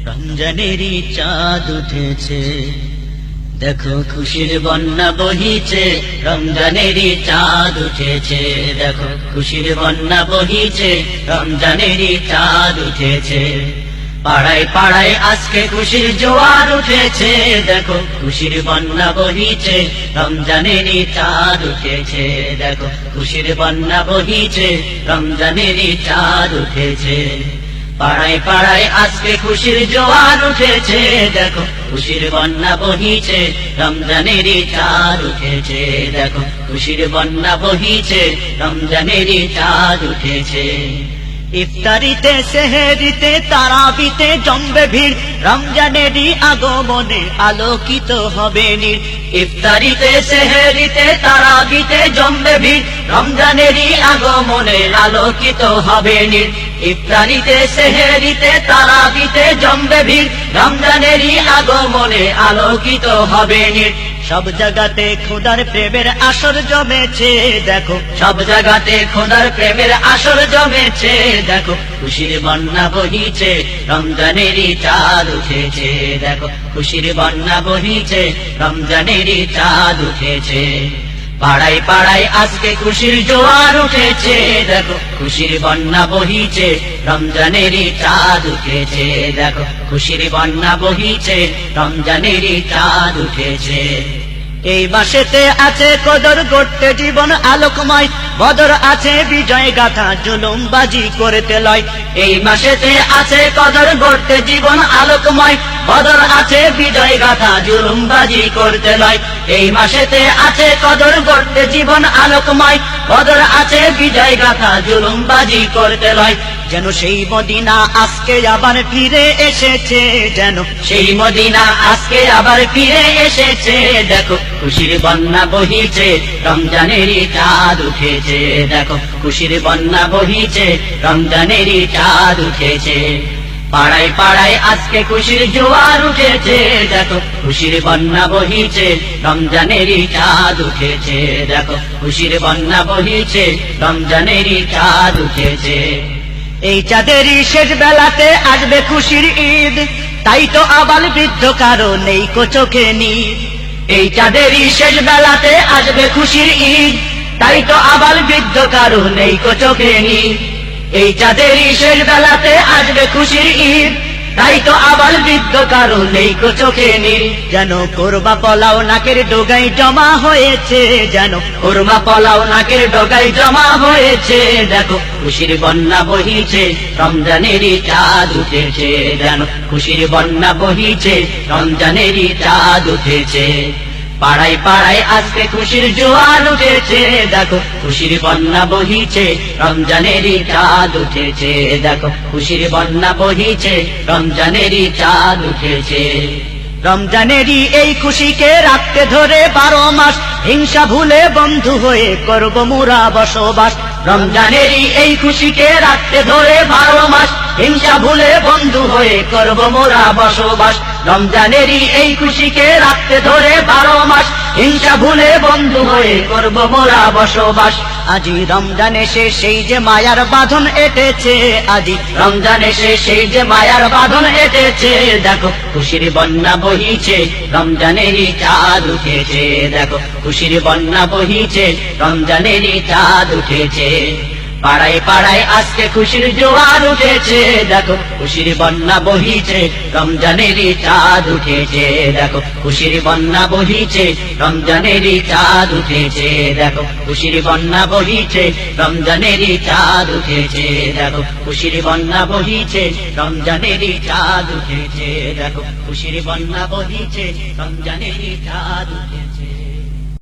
রমজানেরই চাঁদ উঠেছে, দেখো খুশির বন্যা বহিছে। রমজানেরই চাঁদ উঠেছে, দেখো খুশির বন্যা বহিছে। রমজানেরই চাঁদ উঠেছে, পাড়ায় পাড়ায় আজকে খুশির জোয়ার উঠেছে। দেখো খুশির বন্যা বহিছে, রমজানেরই চাঁদ উঠেছে। দেখো খুশির বন্যা বহিছে, রমজানেরই চাঁদ উঠেছে। পাড়ায় পাড়ায় আজকে খুশির জোয়ার উঠেছে। দেখো খুশির বন্যা বহিছে, রমজানেরই চাঁদ উঠেছে। দেখো খুশির বন্যা বহিছে, রমজানেরই চাঁদ উঠেছে। ইফতারিতে সেহেরিতে তারাবিতে জমবে ভিড়, রমজানেরই আগমনে আলোকিত হবে নীড়। ইফতারিতে সেহেরিতে তারাবিতে জমবে ভিড়, রমজানেরই আগমনে আলোকিত হবে নীড়। ইফতারিতে সেহেরিতে তারাবিতে জমবে ভিড়, রমজানেরই আগমনে আলোকিত হবে নীড়। সব জায়গাতে খোদার প্রেমের আসর জমেছে। দেখো সব জায়গাতে খোদার প্রেমের আসর জমেছে। দেখো খুশির বন্যা বহিছে, রমজানেরই চাঁদ উঠেছে। দেখো খুশির বন্যা বহিছে, রমজানেরই চাঁদ উঠেছে। পাড়ায় পাড়ায় আজকে খুশির জোয়ার উঠেছে। দেখো খুশির বন্যা বহিছে, রমজানেরই চাঁদ উঠেছে। দেখো খুশির বন্যা বহিছে, রমজানেরই চাঁদ উঠেছে। এই মাসেতে আছে কদর গড়তে জীবন আলোকময়, বদর আছে বিজয় গাথা জুলুমবাজি করতে লয়। এই মাসেতে আছে কদর গড়তে জীবন আলোকময়, বদর আছে বিজয় গাথা জুলুমবাজি করতে লয়। এই মাসেতে আছে কদর গড়তে জীবন আলোকময়, বদর আছে বিজয় গাথা জুলুমবাজি করতে লয়। যেন সেই মদিনা আজকে আবার ফিরে এসেছে, যেন সেই মদিনা আজকে আবার ফিরে এসেছে। দেখো খুশির বন্যা বহিছে, রমজানেরই চাঁদ উঠেছে। দেখো খুশির বন্যা বহিছে, রমজানেরই চাঁদ উঠেছে। পাড়ায় পাড়ায় আজকে খুশির জোয়ার উঠেছে। দেখো খুশির বন্যা বহিছে, রমজানেরই চাঁদ উঠেছে। দেখো খুশির বন্যা বহিছে, রমজানেরই চাঁদ উঠেছে। এই চাঁদেরই শেষ বেলাতে আসবে খুশির ঈদ, তাই তো আবাল বৃদ্ধ কারো নেই কো চোখে নীদ। এই চাঁদেরই শেষ বেলাতে আসবে খুশির ঈদ, তাই তো আবাল বৃদ্ধ কারো নেই কো চোখে নীদ। এই চাঁদেরই শেষ বেলাতে আসবে খুশির ঈদ, তাই তো আবাল বৃদ্ধ কারো নেই কো চোখে নীর। যেন কোরমা পোলাও নাকের ডোগায় জমা হয়েছে, যেন কোরমা পোলাও নাকের ডোগায় জমা হয়েছে। দেখো খুশির বন্যা বহিছে, রমজানেরই চাঁদ উঠেছে। যেন খুশির বন্যা বহিছে, রমজানেরই চাঁদ উঠেছে। পাড়ায় পাড়ায় আজকে খুশির জোয়ার উঠেছে। দেখো খুশির বন্যা বহিছে, রমজানেরই চাঁদ উঠেছে। দেখো খুশির বন্যা বহিছে, রমজানেরই চাঁদ উঠেছে। রমজানেরই এই খুশিকে রাখতে ধরে 12 মাস, হিংসা ভুলে বন্ধু হয়ে করব মোরা বসবাস। রমজানেরই এই খুশিকে রাখতে ধরে 12 মাস, হিংসা ভুলে বন্ধু হয়ে করব মোরা বসবাস। রমজানেরই এই খুশিকে রাখতে ধরে 12 মাস, হিংসা ভুলে বন্ধু হয়ে করব মোরা বসবাস। আজি রমজান এসে সেই যে মায়ার বাঁধন এঁটেছে, আজি রমজান এসে সেই যে মায়ার বাঁধন এঁটেছে। দেখো খুশির বন্যা বহিছে, রমজানেরই চাঁদ উঠেছে। দেখো খুশির বন্যা বহিছে, রমজানেরই চাঁদ উঠেছে। পাড়ায় পাড়ায় আজকে খুশির জোয়ার উঠেছে। দেখো খুশির বন্যা বহিছে, রমজানেরই চাঁদ উঠেছে। দেখো খুশির বন্যা বহিছে, রমজানেরই চাঁদ উঠেছে। দেখো খুশির বন্যা বহিছে, রমজানেরই চাঁদ উঠেছে। দেখো খুশির বন্যা বহিছে, রমজানেরই চাঁদ উঠেছে। দেখো খুশির বন্যা বহিছে, রমজানেরই চাঁদ উঠেছে।